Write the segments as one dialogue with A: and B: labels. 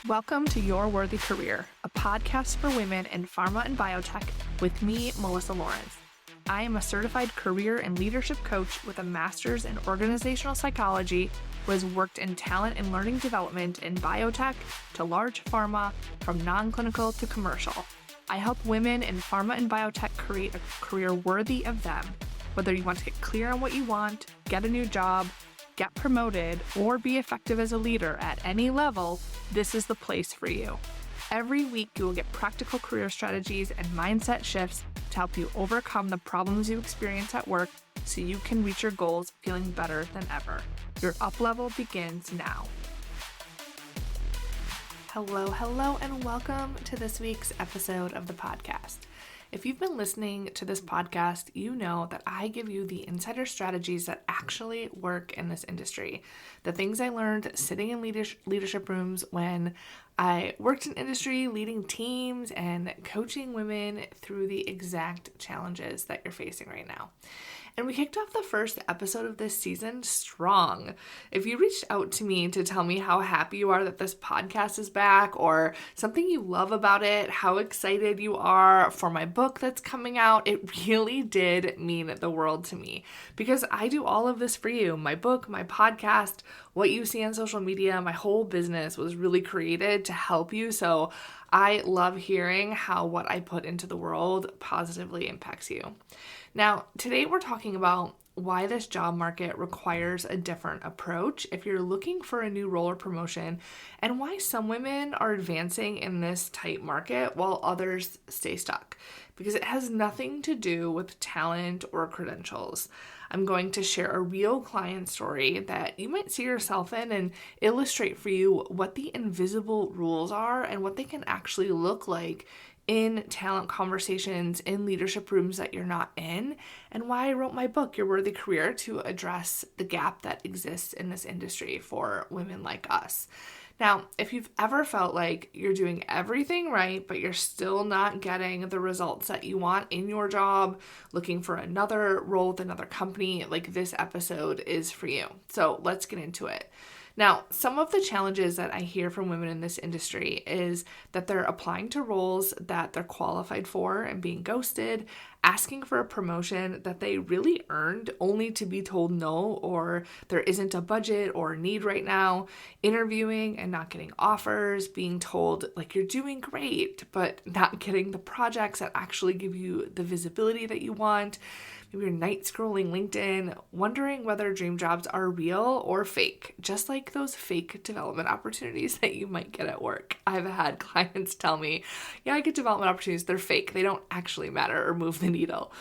A: Welcome to Your Worthy Career, a podcast for women in pharma and biotech with me, Melissa Lawrence. I am a certified career and leadership coach with a master's in organizational psychology who has worked in talent and learning development in biotech to large pharma, from non-clinical to commercial. I help women in pharma and biotech create a career worthy of them. Whether you want to get clear on what you want, get a new job, get promoted, or be effective as a leader at any level, this is the place for you. Every week, you will get practical career strategies and mindset shifts to help you overcome the problems you experience at work so you can reach your goals feeling better than ever. Your up-level begins now. Hello, and welcome to this week's episode of the podcast. If you've been listening to this podcast, you know that I give you the insider strategies that actually work in this industry. The things I learned sitting in leadership rooms when I worked in industry, leading teams and coaching women through the exact challenges that you're facing right now. And we kicked off the first episode of this season strong. If you reached out to me to tell me how happy you are that this podcast is back, or something you love about it, how excited you are for my book that's coming out, it really did mean the world to me, because I do all of this for you. My book, my podcast, what you see on social media, my whole business was really created to help you. So I love hearing how what I put into the world positively impacts you. Now, today we're talking about why this job market requires a different approach if you're looking for a new role or promotion, and why some women are advancing in this tight market while others stay stuck, because it has nothing to do with talent or credentials. I'm going to share a real client story that you might see yourself in and illustrate for you what the invisible rules are and what they can actually look like in talent conversations, in leadership rooms that you're not in, and why I wrote my book, Your Worthy Career, to address the gap that exists in this industry for women like us. Now, if you've ever felt like you're doing everything right, but you're still not getting the results that you want in your job, looking for another role with another company, like this episode is for you. So let's get into it. Now, some of the challenges that I hear from women in this industry is that they're applying to roles that they're qualified for and being ghosted, asking for a promotion that they really earned only to be told no, or there isn't a budget or need right now, interviewing and not getting offers, being told like you're doing great, but not getting the projects that actually give you the visibility that you want. Maybe you're night scrolling LinkedIn, wondering whether dream jobs are real or fake, just like those fake development opportunities that you might get at work. I've had clients tell me, yeah, I get development opportunities, they're fake. They don't actually matter or move the needle.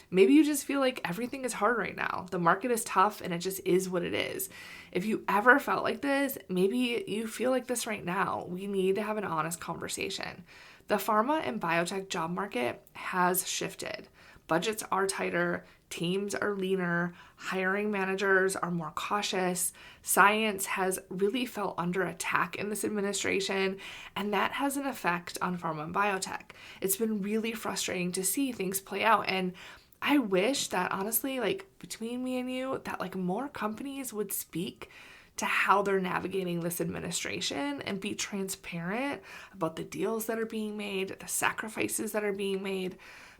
A: Maybe you just feel like everything is hard right now. The market is tough and it just is what it is. If you ever felt like this, maybe you feel like this right now. We need to have an honest conversation. The pharma and biotech job market has shifted. Budgets are tighter, teams are leaner, hiring managers are more cautious, science has really felt under attack in this administration, and that has an effect on pharma and biotech. It's been really frustrating to see things play out, and I wish that honestly, like between me and you, that like more companies would speak to how they're navigating this administration and be transparent about the deals that are being made, the sacrifices that are being made.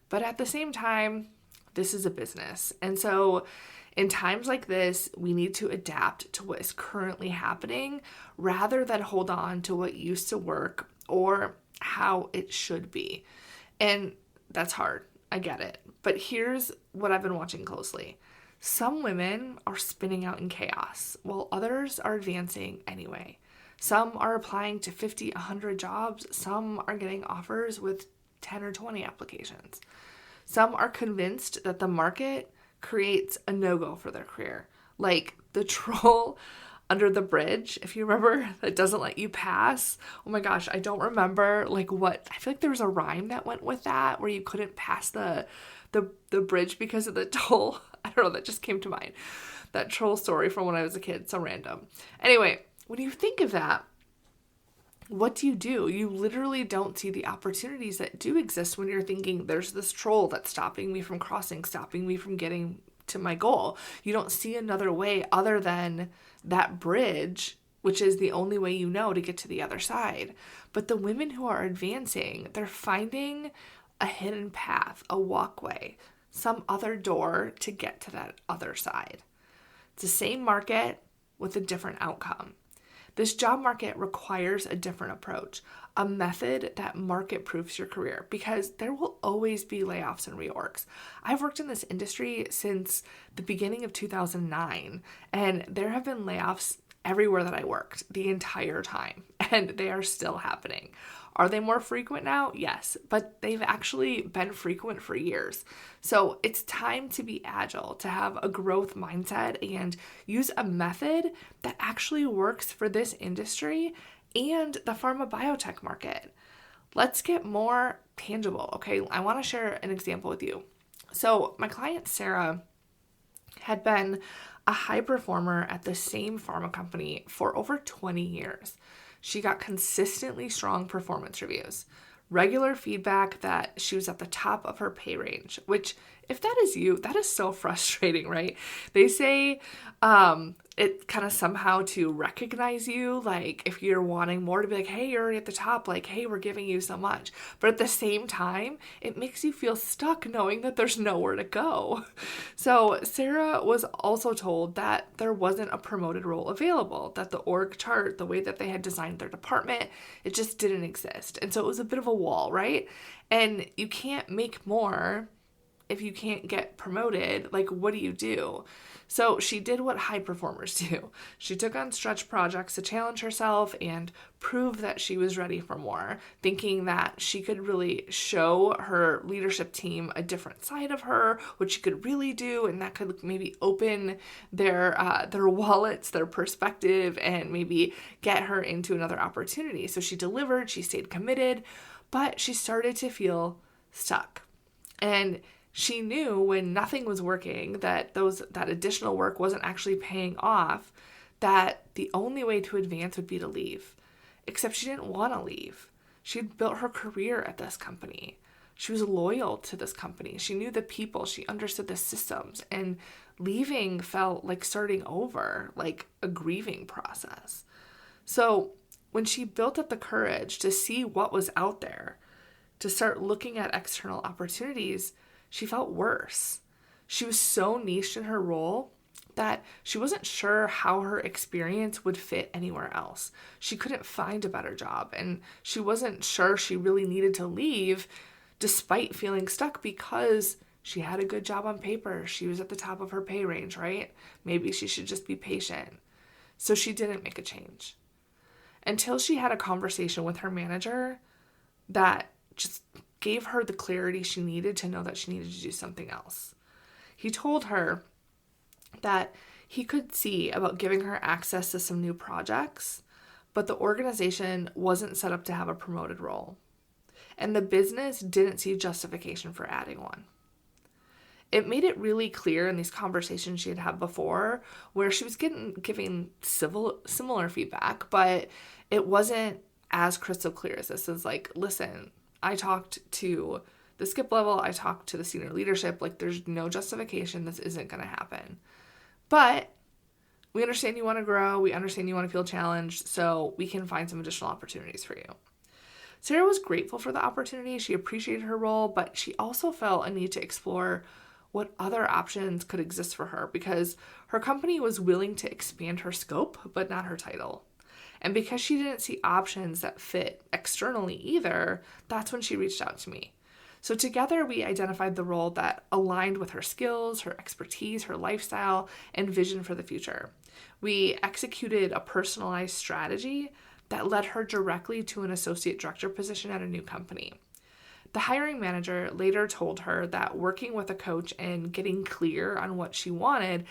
A: But at the same time, this is a business. And so in times like this, we need to adapt to what is currently happening rather than hold on to what used to work or how it should be. And that's hard. I get it. But here's what I've been watching closely. Some women are spinning out in chaos while others are advancing anyway. Some are applying to 50, 100 jobs. Some are getting offers with 10 or 20 applications. Some are convinced that the market creates a no-go for their career. Like the troll under the bridge, if you remember, that doesn't let you pass. Oh my gosh, I don't remember I feel like there was a rhyme that went with that where you couldn't pass the bridge because of the toll. I don't know, that just came to mind. That troll story from when I was a kid, so random. Anyway, when you think of that, what do? You literally don't see the opportunities that do exist when you're thinking there's this troll that's stopping me from crossing, stopping me from getting to my goal. You don't see another way other than that bridge which is the only way you know to get to the other side. But the women who are advancing, they're finding a hidden path, a walkway, some other door to get to that other side. It's the same market with a different outcome. This job market requires a different approach, a method that market-proofs your career, because there will always be layoffs and reorgs. I've worked in this industry since the beginning of 2009, and there have been layoffs everywhere that I worked the entire time, and they are still happening. Are they more frequent now? Yes, but they've actually been frequent for years. So it's time to be agile, to have a growth mindset and use a method that actually works for this industry and the pharma biotech market. Let's get more tangible, okay? I want to share an example with you. So my client, Sarah, had been a high performer at the same pharma company for over 20 years. She got consistently strong performance reviews, regular feedback that she was at the top of her pay range, which if that is you, that is so frustrating, right? They say it kind of somehow to recognize you, like if you're wanting more to be like, hey, you're already at the top, like, hey, we're giving you so much. But at the same time, it makes you feel stuck knowing that there's nowhere to go. So Sarah was also told that there wasn't a promoted role available, that the org chart, the way that they had designed their department, it just didn't exist. And so it was a bit of a wall, right? And you can't make more if you can't get promoted. Like, what do you do? So she did what high performers do. She took on stretch projects to challenge herself and prove that she was ready for more, thinking that she could really show her leadership team a different side of her, what she could really do, and that could maybe open their wallets, their perspective, and maybe get her into another opportunity. So she delivered, she stayed committed, but she started to feel stuck. And she knew when nothing was working, that additional work wasn't actually paying off, that the only way to advance would be to leave. Except she didn't want to leave. She had built her career at this company. She was loyal to this company. She knew the people. She understood the systems. And leaving felt like starting over, like a grieving process. So when she built up the courage to see what was out there, to start looking at external opportunities, she felt worse. She was so niched in her role that she wasn't sure how her experience would fit anywhere else. She couldn't find a better job, and she wasn't sure she really needed to leave despite feeling stuck because she had a good job on paper. She was at the top of her pay range, right? Maybe she should just be patient. So she didn't make a change until she had a conversation with her manager that just gave her the clarity she needed to know that she needed to do something else. He told her that he could see about giving her access to some new projects, but the organization wasn't set up to have a promoted role, and the business didn't see justification for adding one. It made it really clear in these conversations she had had before, where she was giving similar feedback, but it wasn't as crystal clear as this. Is like, listen, I talked to the skip level, I talked to the senior leadership, like there's no justification, this isn't going to happen. But we understand you want to grow, we understand you want to feel challenged, so we can find some additional opportunities for you. Sarah was grateful for the opportunity, she appreciated her role, but she also felt a need to explore what other options could exist for her because her company was willing to expand her scope, but not her title. And because she didn't see options that fit externally either, that's when she reached out to me. So together we identified the role that aligned with her skills, her expertise, her lifestyle, and vision for the future. We executed a personalized strategy that led her directly to an associate director position at a new company. The hiring manager later told her that working with a coach and getting clear on what she wanted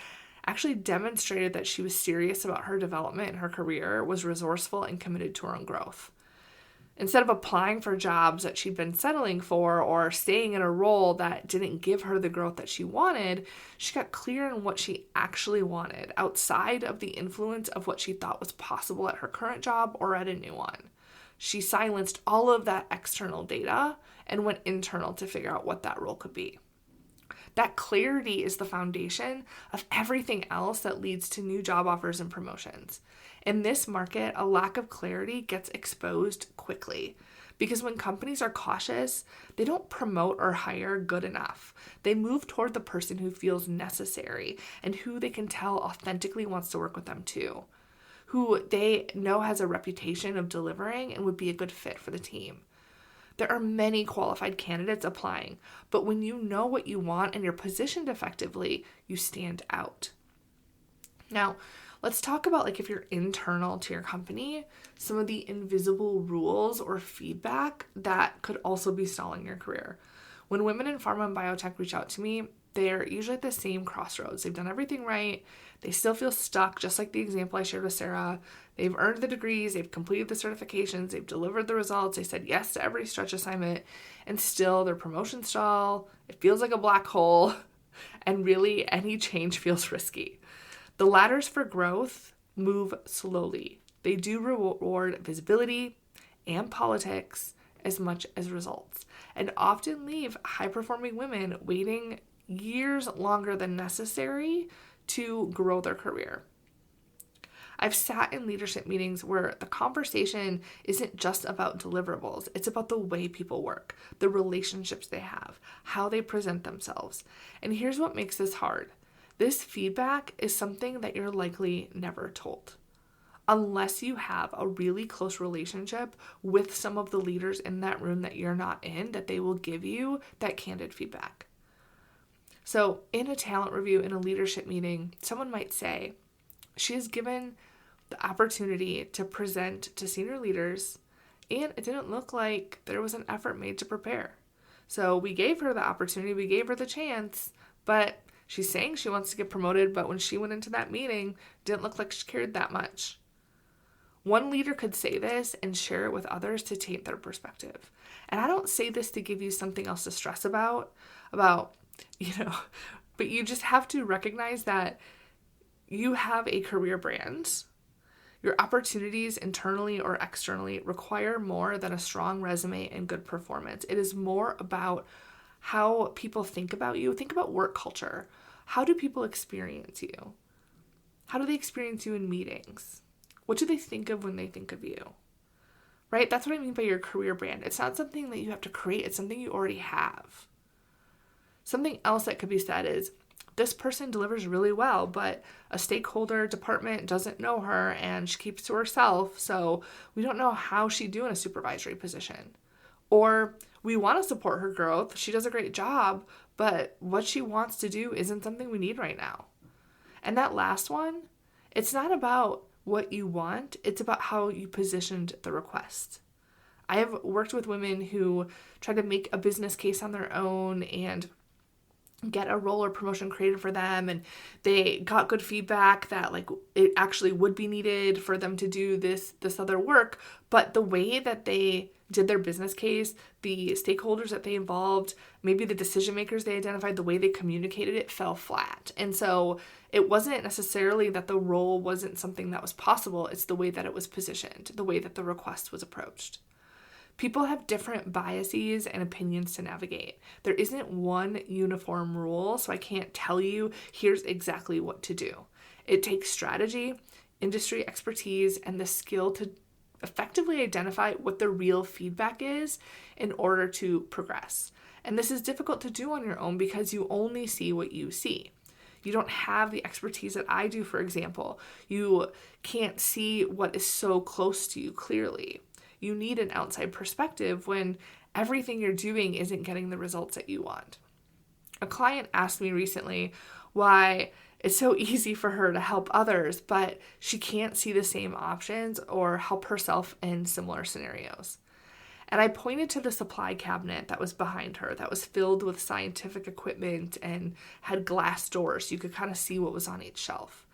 A: actually demonstrated that she was serious about her development in her career, was resourceful, and committed to her own growth. Instead of applying for jobs that she'd been settling for or staying in a role that didn't give her the growth that she wanted, she got clear on what she actually wanted outside of the influence of what she thought was possible at her current job or at a new one. She silenced all of that external data and went internal to figure out what that role could be. That clarity is the foundation of everything else that leads to new job offers and promotions. In this market, a lack of clarity gets exposed quickly. Because when companies are cautious, they don't promote or hire good enough. They move toward the person who feels necessary and who they can tell authentically wants to work with them too, who they know has a reputation of delivering and would be a good fit for the team. There are many qualified candidates applying, but when you know what you want and you're positioned effectively, you stand out. Now, let's talk about if you're internal to your company, some of the invisible rules or feedback that could also be stalling your career. When women in pharma and biotech reach out to me, they're usually at the same crossroads. They've done everything right. They still feel stuck, just like the example I shared with Sarah. They've earned the degrees, they've completed the certifications, they've delivered the results, they said yes to every stretch assignment, and still their promotion stall, it feels like a black hole, and really any change feels risky. The ladders for growth move slowly. They do reward visibility and politics as much as results, and often leave high-performing women waiting years longer than necessary to grow their career. I've sat in leadership meetings where the conversation isn't just about deliverables. It's about the way people work, the relationships they have, how they present themselves. And here's what makes this hard. This feedback is something that you're likely never told, unless you have a really close relationship with some of the leaders in that room that you're not in, that they will give you that candid feedback. So in a talent review, in a leadership meeting, someone might say, she is given the opportunity to present to senior leaders, and it didn't look like there was an effort made to prepare. So we gave her the opportunity, we gave her the chance, but she's saying she wants to get promoted, but when she went into that meeting, didn't look like she cared that much. One leader could say this and share it with others to taint their perspective. And I don't say this to give you something else to stress about, but you just have to recognize that you have a career brand. Your opportunities internally or externally require more than a strong resume and good performance. It is more about how people think about you. Think about work culture. How do people experience you? How do they experience you in meetings? What do they think of when they think of you? Right? That's what I mean by your career brand. It's not something that you have to create. It's something you already have. Something else that could be said is, this person delivers really well, but a stakeholder department doesn't know her and she keeps to herself, so we don't know how she'd do in a supervisory position. Or we want to support her growth. She does a great job, but what she wants to do isn't something we need right now. And that last one, it's not about what you want, it's about how you positioned the request. I have worked with women who try to make a business case on their own and get a role or promotion created for them, and they got good feedback that it actually would be needed for them to do this other work, but the way that they did their business case, the stakeholders that they involved, maybe the decision makers they identified, the way they communicated it fell flat. And so it wasn't necessarily that the role wasn't something that was possible, it's the way that it was positioned, the way that the request was approached. People have different biases and opinions to navigate. There isn't one uniform rule, so I can't tell you here's exactly what to do. It takes strategy, industry expertise, and the skill to effectively identify what the real feedback is in order to progress. And this is difficult to do on your own because you only see what you see. You don't have the expertise that I do, for example. You can't see what is so close to you clearly. You need an outside perspective when everything you're doing isn't getting the results that you want. A client asked me recently why it's so easy for her to help others, but she can't see the same options or help herself in similar scenarios. And I pointed to the supply cabinet that was behind her, that was filled with scientific equipment and had glass doors so you could kind of see what was on each shelf.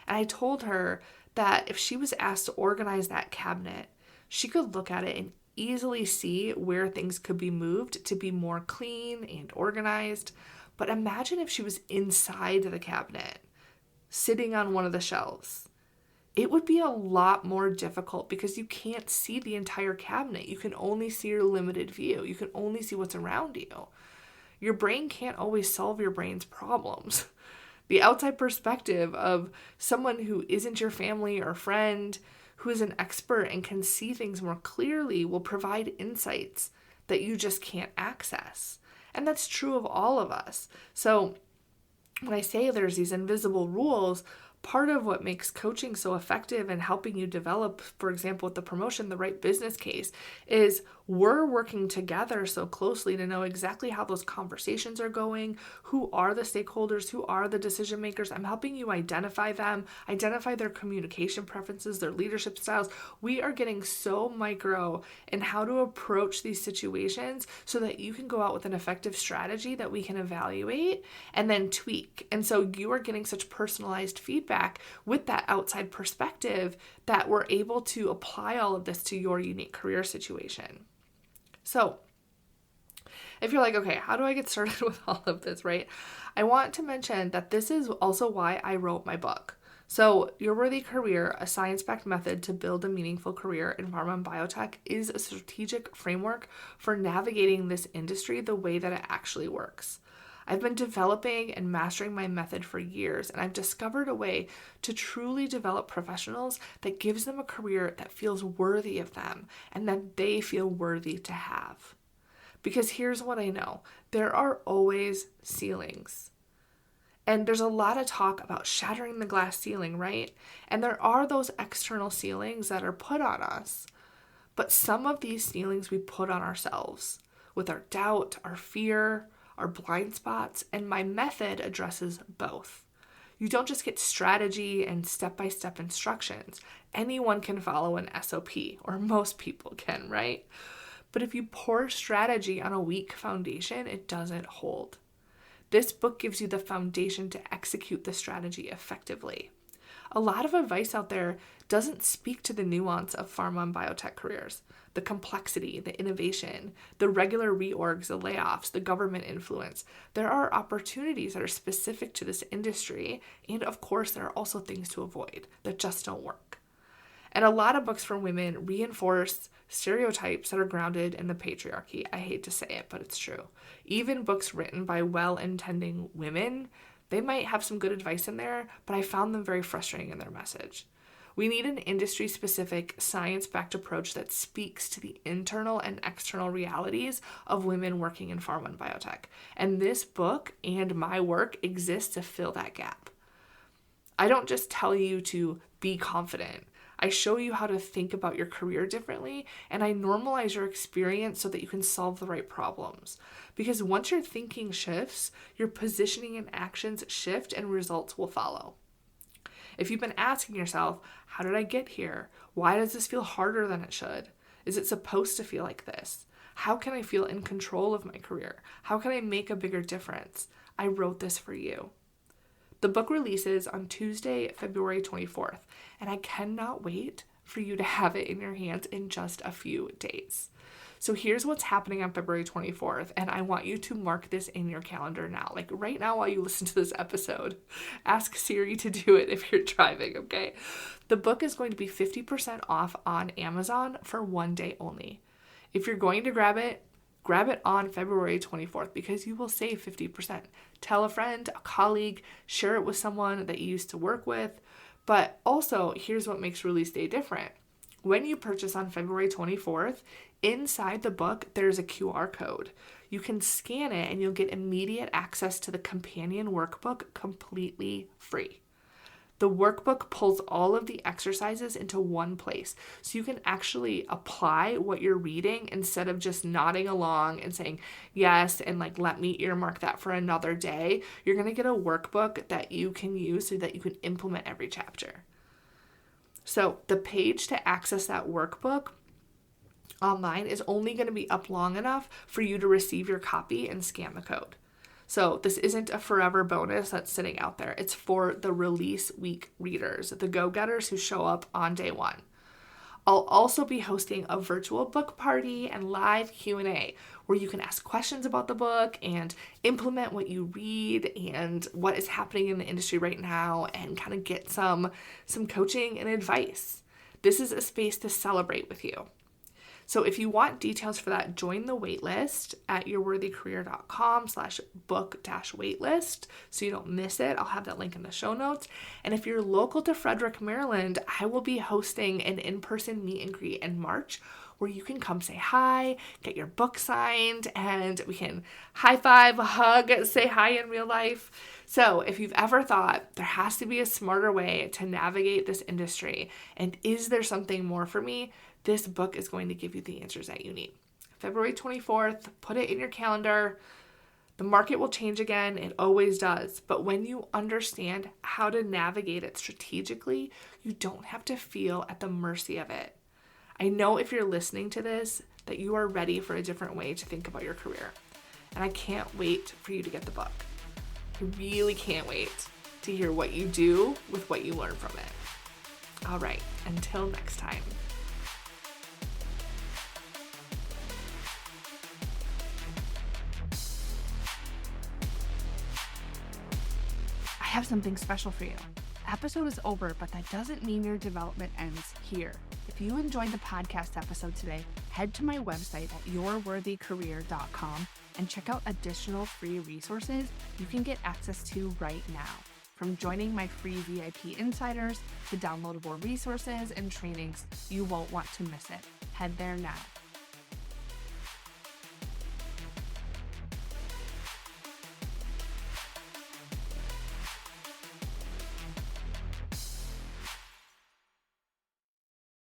A: And I told her that if she was asked to organize that cabinet, she could look at it and easily see where things could be moved to be more clean and organized. But imagine if she was inside the cabinet, sitting on one of the shelves. It would be a lot more difficult because you can't see the entire cabinet. You can only see your limited view. You can only see what's around you. Your brain can't always solve your brain's problems. The outside perspective of someone who isn't your family or friend, who is an expert and can see things more clearly, will provide insights that you just can't access. And that's true of all of us. So when I say there's these invisible rules, part of what makes coaching so effective and helping you develop, for example, with the promotion, the right business case, is we're working together so closely to know exactly how those conversations are going, who are the stakeholders, who are the decision makers. I'm helping you identify them, identify their communication preferences, their leadership styles. We are getting so micro in how to approach these situations so that you can go out with an effective strategy that we can evaluate and then tweak. And so you are getting such personalized feedback with that outside perspective that we're able to apply all of this to your unique career situation. So if you're like, okay, how do I get started with all of this, right? I want to mention that this is also why I wrote my book. So Your Worthy Career, a science-backed method to build a meaningful career in pharma and biotech, is a strategic framework for navigating this industry the way that it actually works. I've been developing and mastering my method for years, and I've discovered a way to truly develop professionals that gives them a career that feels worthy of them and that they feel worthy to have. Because here's what I know. There are always ceilings. And there's a lot of talk about shattering the glass ceiling, right? And there are those external ceilings that are put on us. But some of these ceilings we put on ourselves with our doubt, our fear, our blind spots, and my method addresses both. You don't just get strategy and step-by-step instructions. Anyone can follow an SOP, or most people can, right? But if you pour strategy on a weak foundation, it doesn't hold. This book gives you the foundation to execute the strategy effectively. A lot of advice out there doesn't speak to the nuance of pharma and biotech careers, the complexity, the innovation, the regular reorgs, the layoffs, the government influence. There are opportunities that are specific to this industry, and of course, there are also things to avoid that just don't work. And a lot of books for women reinforce stereotypes that are grounded in the patriarchy. I hate to say it, but it's true. Even books written by well-intending women, they might have some good advice in there, but I found them very frustrating in their message. We need an industry-specific, science-backed approach that speaks to the internal and external realities of women working in pharma and biotech. And this book and my work exists to fill that gap. I don't just tell you to be confident. I show you how to think about your career differently, and I normalize your experience so that you can solve the right problems. Because once your thinking shifts, your positioning and actions shift and results will follow. If you've been asking yourself, how did I get here? Why does this feel harder than it should? Is it supposed to feel like this? How can I feel in control of my career? How can I make a bigger difference? I wrote this for you. The book releases on Tuesday, February 24th, and I cannot wait for you to have it in your hands in just a few days. So here's what's happening on February 24th, and I want you to mark this in your calendar now. Like right now while you listen to this episode, ask Siri to do it if you're driving, okay? The book is going to be 50% off on Amazon for one day only. If you're going to grab it on February 24th because you will save 50%. Tell a friend, a colleague, share it with someone that you used to work with. But also, here's what makes release day different. When you purchase on February 24th, inside the book, there's a QR code. You can scan it and you'll get immediate access to the companion workbook completely free. The workbook pulls all of the exercises into one place, so you can actually apply what you're reading instead of just nodding along and saying yes and let me earmark that for another day. You're going to get a workbook that you can use so that you can implement every chapter. So the page to access that workbook online is only going to be up long enough for you to receive your copy and scan the code. So this isn't a forever bonus that's sitting out there. It's for the release week readers, the go-getters who show up on day one. I'll also be hosting a virtual book party and live Q&A where you can ask questions about the book and implement what you read and what is happening in the industry right now and kind of get some coaching and advice. This is a space to celebrate with you. So if you want details for that, join the waitlist at yourworthycareer.com/book-waitlist so you don't miss it. I'll have that link in the show notes. And if you're local to Frederick, Maryland, I will be hosting an in-person meet and greet in March where you can come say hi, get your book signed, and we can high five, hug, say hi in real life. So if you've ever thought there has to be a smarter way to navigate this industry, and is there something more for me, this book is going to give you the answers that you need. February 24th, put it in your calendar. The market will change again. It always does. But when you understand how to navigate it strategically, you don't have to feel at the mercy of it. I know if you're listening to this that you are ready for a different way to think about your career. And I can't wait for you to get the book. I really can't wait to hear what you do with what you learn from it. All right, until next time.
B: I have something special for you. The episode is over, but that doesn't mean your development ends here. If you enjoyed the podcast episode today, head to my website at yourworthycareer.com and check out additional free resources you can get access to right now. From joining my free VIP insiders to downloadable resources and trainings, you won't want to miss it. Head there now.